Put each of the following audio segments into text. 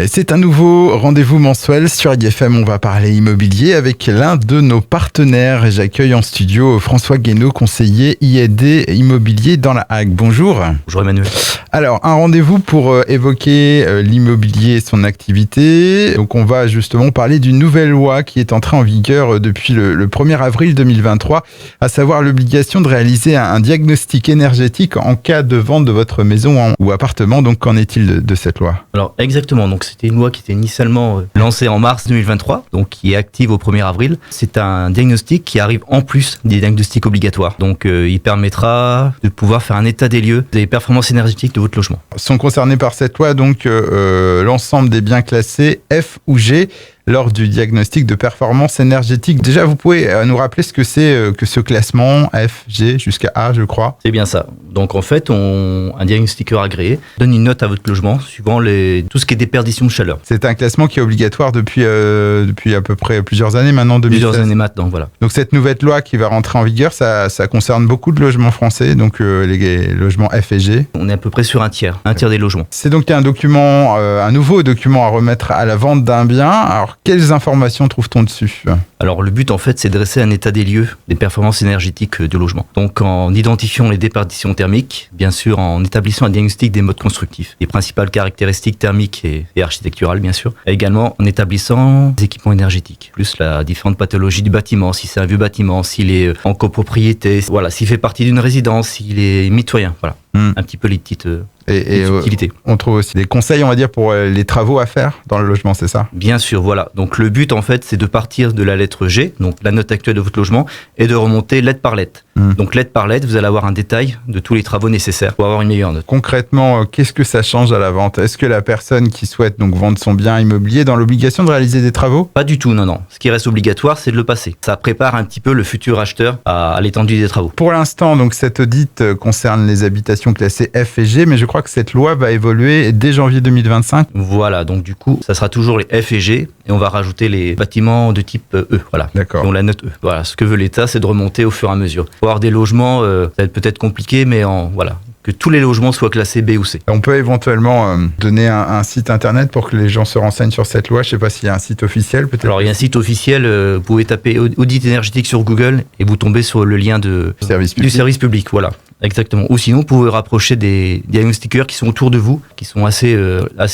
C'est un nouveau rendez-vous mensuel sur IFM. On va parler immobilier avec l'un de nos partenaires. Et j'accueille en studio François Guénaud, conseiller IAD immobilier dans la Hague. Bonjour. Bonjour Emmanuel. Alors, un rendez-vous pour évoquer l'immobilier et son activité. Donc, on va justement parler d'une nouvelle loi qui est entrée en vigueur depuis le 1er avril 2023, à savoir l'obligation de réaliser un diagnostic énergétique en cas de vente de votre maison ou appartement. Donc, qu'en est-il de cette loi ? Alors, exactement. Donc, c'était une loi qui était initialement lancée en mars 2023, donc qui est active au 1er avril. C'est un diagnostic qui arrive en plus des diagnostics obligatoires. Donc, il permettra de pouvoir faire un état des lieux des performances énergétiques de votre logement. Sont concernés par cette loi donc l'ensemble des biens classés F ou G lors du diagnostic de performance énergétique. Déjà, vous pouvez nous rappeler ce que c'est que ce classement F, G jusqu'à A, je crois. C'est bien ça. Donc en fait, un diagnostiqueur agréé donne une note à votre logement suivant tout ce qui est déperdition de chaleur. C'est un classement qui est obligatoire depuis à peu près plusieurs années maintenant, 2016. Plusieurs années maintenant, voilà. Donc cette nouvelle loi qui va rentrer en vigueur, ça concerne beaucoup de logements français, donc les logements F et G. On est à peu près sur un tiers des logements. C'est donc un document, un nouveau document à remettre à la vente d'un bien. Alors quelles informations trouve-t-on dessus ? Alors le but en fait c'est de dresser un état des lieux des performances énergétiques du logement. Donc en identifiant les déperditions thermiques, bien sûr en établissant un diagnostic des modes constructifs, les principales caractéristiques thermiques et architecturales bien sûr, et également en établissant des équipements énergétiques, plus la différente pathologie du bâtiment, si c'est un vieux bâtiment, s'il est en copropriété, voilà, s'il fait partie d'une résidence, s'il est mitoyen, voilà. Un petit peu les petites utilités. On trouve aussi des conseils, on va dire, pour les travaux à faire dans le logement, c'est ça ? Bien sûr, voilà. Donc le but, en fait, c'est de partir de la lettre G, donc la note actuelle de votre logement, et de remonter lettre par lettre. Donc lettre par lettre, vous allez avoir un détail de tous les travaux nécessaires pour avoir une meilleure note. Concrètement, qu'est-ce que ça change à la vente ? Est-ce que la personne qui souhaite donc vendre son bien immobilier est dans l'obligation de réaliser des travaux ? Pas du tout, non. Ce qui reste obligatoire, c'est de le passer. Ça prépare un petit peu le futur acheteur à l'étendue des travaux. Pour l'instant, donc cet audit concerne les habitations classées F et G, mais je crois que cette loi va évoluer dès janvier 2025. Voilà, donc du coup, ça sera toujours les F et G, et on va rajouter les bâtiments de type E, voilà. D'accord. Donc la note E. Voilà, ce que veut l'État, c'est de remonter au fur et à mesure. Pour avoir des logements, ça va être peut-être compliqué, mais voilà, que tous les logements soient classés B ou C. On peut éventuellement donner un site internet pour que les gens se renseignent sur cette loi. Je ne sais pas s'il y a un site officiel, peut-être. Alors il y a un site officiel, vous pouvez taper audit énergétique sur Google et vous tombez sur le lien du service public, voilà. Exactement. Ou sinon, vous pouvez rapprocher des diagnostiqueurs qui sont autour de vous, qui sont assez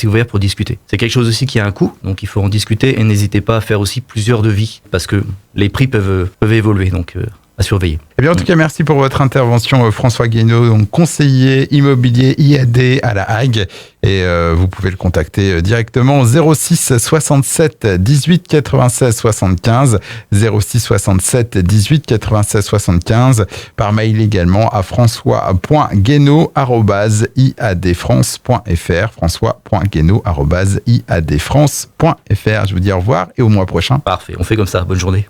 ouverts pour discuter. C'est quelque chose aussi qui a un coût, donc il faut en discuter et n'hésitez pas à faire aussi plusieurs devis parce que les prix peuvent évoluer, donc à surveiller. Eh bien, en tout cas, merci pour votre intervention, François Guénaud, donc conseiller immobilier IAD à la Hague. Et vous pouvez le contacter directement au 06 67 18 96 75, 06 67 18 96 75, par mail également à françois.guénaud@iadfrance.fr, françois.guénaud@iadfrance.fr. Je vous dis au revoir et au mois prochain. Parfait, on fait comme ça. Bonne journée.